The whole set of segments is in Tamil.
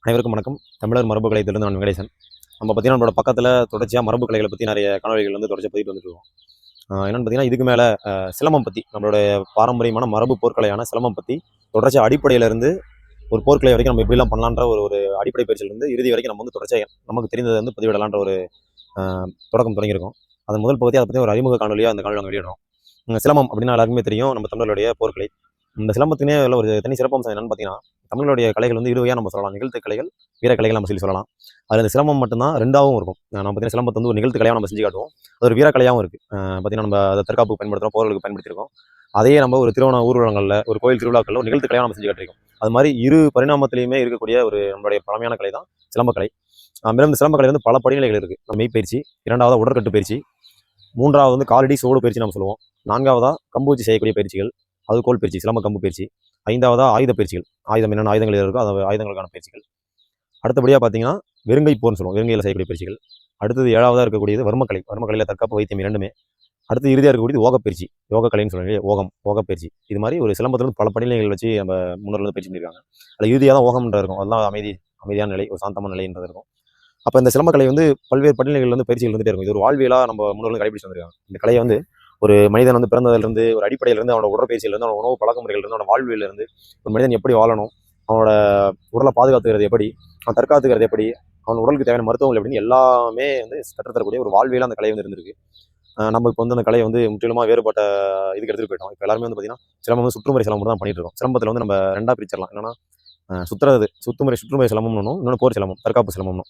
அனைவருக்கும் வணக்கம். தமிழர் மரபு கலையத்திலிருந்து நான் வெங்கடேசன். நம்ம பார்த்தீங்கன்னா, நம்மளோட பக்கத்தில் தொடர்ச்சியாக மரபு கலைகளை பற்றி நிறைய காணொலிகள் வந்து தொடர்ச்சியாக பதிவிட்டு வந்துட்டு இருக்கோம். என்னென்னு பார்த்தீங்கன்னா, இதுக்கு மேலே சிலம்பம் பற்றி நம்மளுடைய பாரம்பரியமான மரபு போர்க்கலையான சிலம்பம் பற்றி தொடர்ச்சியாக அடிப்படையிலேருந்து ஒரு போர்க்கலை வரைக்கும் நம்ம எப்படிலாம் பண்ணலான்ற ஒரு அடிப்படை பயிற்சியிலிருந்து இறுதி வரைக்கும் நம்ம வந்து தொடர்ச்சியாக நமக்கு தெரிந்ததை வந்து பதிவிடலான்ற ஒரு தொடக்கம் தொடங்கியிருக்கோம். அதன் முதல் பகுதி அதை பற்றி ஒரு அறிமுக காணொலியாக அந்த காணொலி நாங்கள் வெளியிடுறோம். சிலம்பம் அப்படின்னா எல்லாருக்குமே தெரியும், நம்ம தமிழருடைய போர்க்கலை. இந்த சிலம்பத்தினே ஒரு தனி சிறப்பம்சம் என்னென்னு பார்த்தீங்கன்னா, தமிழருடைய கலைகள் வந்து இருவையாக நம்ம சொல்லலாம். நிகழ்த்து கலைகள், வீர கலைகள் நம்ம சொல்லலாம். அதில் இந்த சிலம்பம் மட்டும்தான் ரெண்டாவும் இருக்கும். நம்ம பார்த்தீங்கன்னா சிலம்பத்தை வந்து ஒரு நிகழ்த்து கலையாக நம்ம செஞ்சு காட்டுவோம். அது ஒரு வீரக்கலையாகவும் இருக்குது. பார்த்தீங்கன்னா நம்ம அதை தற்காப்புக்கு பயன்படுத்துகிறோம், போர்களுக்கு பயன்படுத்தியிருக்கோம். அதையே நம்ம ஒரு திருமண ஊர்வலங்களில், ஒரு கோயில் திருவிழாக்களில் ஒரு நிகழ்த்து கலையாக நம்ம செஞ்சு காட்டியிருக்கோம். அது மாதிரி இரு பரிணாமத்திலையுமே இருக்கக்கூடிய ஒரு நம்மளுடைய பழமையான கலை தான் சிலம்பக்கலை. மேலும் இந்த சிலம்பக்கலை வந்து பல படிநிலைகள் இருக்குது. மெய்ப்பயிற்சி, இரண்டாவது உடற்கட்டு பயிற்சி, மூன்றாவது வந்து காலடி சோடு பயிற்சி நம்ம சொல்லுவோம். நான்காவதாக கம்பு வச்சு செய்யக்கூடிய பயிற்சிகள், அது கோல் பயிற்சி, சிலம்ப கம்பு பயிற்சி. ஐந்தாவதாக ஆயுத பயிற்சிகள், ஆயுதம் என்னென்ன ஆயுதங்கள் இருக்கோ அது ஆயுதங்களுக்கான பயிற்சிகள். அடுத்தபடியாக பார்த்தீங்கன்னா வெறுங்கை போர்னு சொல்லுவோம், வெறுங்கையில் செய்யக்கூடிய பயிற்சிகள். அடுத்தது ஏழாவதாக இருக்கக்கூடியது வர்மக்கலை, வர்மக்கலையில் தற்காப்பு வைத்தியம் இரண்டுமே. அடுத்து இறுதியாக இருக்கக்கூடியது ஓகப்பயிற்சி, யோகக்கலைன்னு சொல்லுவாங்க, ஓகப்பயிற்சி. இது மாதிரி ஒரு சிலம்பத்தில் பல படிநிலைகள் வச்சு நம்ம முன்னோர்கள் வந்து பயிற்சி பண்ணியிருக்காங்க. அதில் இறுதியாக தான் ஓகம்ன்ற இருக்கும், அதெல்லாம் அமைதியான நிலை, ஒரு சாந்தமான நிலைன்றது இருக்கும். அப்போ இந்த சிலம்பக்கலை வந்து பல்வேறு படிநிலைகள் வந்து பயிற்சிகள் வந்துட்டே இருக்கும். இது ஒரு வாழ்வியலாக நம்ம முன்னோர்கள் கடைபிடிச்சு வந்திருக்காங்க. இந்த கலையை வந்து ஒரு மனிதன் வந்து பிறந்ததிலிருந்து ஒரு அடிப்படையிலிருந்து அவனோட உடற்பயிற்சியிலிருந்து அவனோட உணவு பழக்க முறையிலிருந்து அவனோட வாழ்வியலிருந்து ஒரு மனிதன் எப்படி வாழணும், அவனோட உடலை பாதுகாத்துக்கிறது எப்படி, அவன் தற்காத்துக்கிறது எப்படி, அவன் உடலுக்கு தேவையான மருத்துவங்கள் எப்படின்னு எல்லாமே வந்து கற்றுத்தரக்கூடிய ஒரு வாழ்வியலாக அந்த கலை வந்து இருந்திருக்கு. நம்ம இப்போ வந்து அந்த கலையை வந்து முற்றிலுமாக வேறுபட்ட இதுக்கு எடுத்துகிட்டு போயிட்டோம். இப்போ எல்லாருமே வந்து பார்த்தீங்கன்னா சிலம்பம் வந்து சுற்றுமுறை சிலம்பம் தான் பண்ணிட்டு இருக்கோம். சிலம்பத்தில் வந்து நம்ம ரெண்டாக பிரிச்சிடலாம். என்னன்னா சுற்றுமுறை சிலம்பம்னு ஒன்றும், இன்னொன்று போர் சிலம்பம், தற்காப்பு சிலம்பம்னு.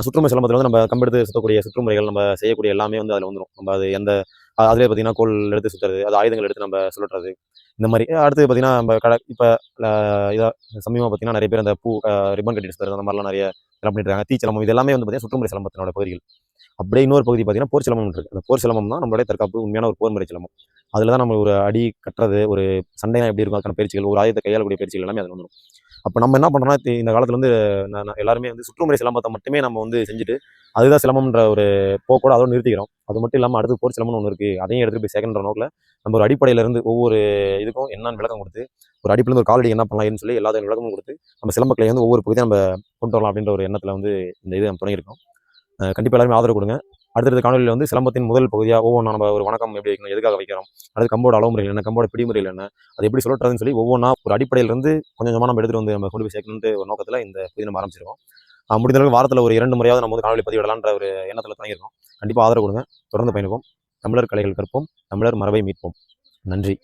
சுற்றுமுறை சிலம்பத்தில் வந்து நம்ம கம்பெடுத்து சுற்றக்கூடிய சுற்றுமுறைகள், நம்ம செய்யக்கூடிய எல்லாமே வந்து அதில் வந்துடும். நம்ம அது எந்த அதிலே பார்த்தீங்கன்னா கோல் எடுத்து சுற்றுறது, அது ஆயுதங்கள் எடுத்து நம்ம சுழற்றுறது, இந்த மாதிரி. அடுத்து பார்த்தீங்கன்னா நம்ம இப்போ இதாக சமீபமாக பார்த்தீங்கன்னா நிறைய பேர் அந்த ரிப்பன் கட்டி சுற்றுறது, அந்த மாதிரிலாம் நிறைய இதெல்லாம் பண்ணிட்டு இருக்காங்க. தீச்சிலம்பம், இது எல்லாமே வந்து பார்த்தீங்கன்னா சுற்றுமுறை சிலம்பத்தினோட பகுதிகள். அப்படியே இன்னொரு பகுதி பார்த்தீங்கன்னா போர் சிலம்பம் இருக்குது. அந்த போர் சிலம்பம் தான் நம்மளுடைய தற்காப்பு உண்மையான ஒரு போர் முறை சிலம்பம். அதில் தான் நம்ம ஒரு அடி கட்டுறது, ஒரு சண்டைனா எப்படி இருக்கும் அதுக்கான பயிற்சிகள், ஒரு ஆயுதத்தை கையாளக்கூடிய பயிற்சிகள் எல்லாமே அதில் வந்துடும். அப்போ நம்ம என்ன பண்ணுறோம்னா, இந்த காலத்தில் வந்து எல்லாருமே வந்து சுற்றுமுறை சிலம்பத்தை மட்டுமே நம்ம வந்து செஞ்சுட்டு அதுதான் சிலம்பம்ன்ற ஒரு போக்கோட அதோடு நிறுத்திக்கிறோம். அது மட்டும் இல்லாமல் அடுத்து போர் சிலம்பம்னு ஒன்று இருக்குது, அதையும் எடுத்துகிட்டு போய் சேர்க்கின்ற நோக்கில் நம்ம ஒரு அடிப்படையிலேருந்து ஒவ்வொரு இதுக்கும் என்னென்னு விளக்கம் கொடுத்து, ஒரு அடிப்படையிலேருந்து ஒரு காலடி என்ன பண்ணலாம்னு சொல்லி எல்லாத்தையும் விளக்கமும் கொடுத்து நம்ம சிலம்பக்கலையை வந்து ஒவ்வொரு பகுதியும் நம்ம கொண்டு வரலாம் அப்படின்ற ஒரு எண்ணத்தில் வந்து இந்த இது நம்ம தொடங்கியிருக்கோம். கண்டிப்பாக எல்லாருமே ஆதரவு கொடுங்க. அடுத்தடுத்த காணொலியில் வந்து சிலம்பத்தின் முதல் பகுதியாக ஒவ்வொன்றா நம்ம ஒரு வணக்கம் எப்படி வைக்கணும், எதுக்காக வைக்கிறோம், அடுத்து கம்போட அளவுமுறைகள் என்ன, கம்போட பிடிமுறைகள் என்ன, அது எப்படி சொல்லட்டுறதுன்னு சொல்லி ஒவ்வொன்றா ஒரு அடிப்படையிலிருந்து கொஞ்சம் கொஞ்சமாக நம்ம எடுத்துகிட்டு வந்து நம்ம கொண்டு போய் சேர்க்கணுன்ற ஒரு நோக்கத்தில் இந்த பகுதி நம்ம ஆரம்பிச்சிருக்கோம். முடிந்தளவுக்கு வாரத்தில் ஒரு 2 முறையாவது நம்ம வந்து காணொலி பதிவிடலான்ற ஒரு எண்ணத்தில் தொடங்கியிருக்கோம். கண்டிப்பாக ஆதரவு கொடுங்க. தொடர்ந்து பயணிப்போம். தமிழர் கலைகள் கற்போம், தமிழர் மரபை மீட்போம். நன்றி.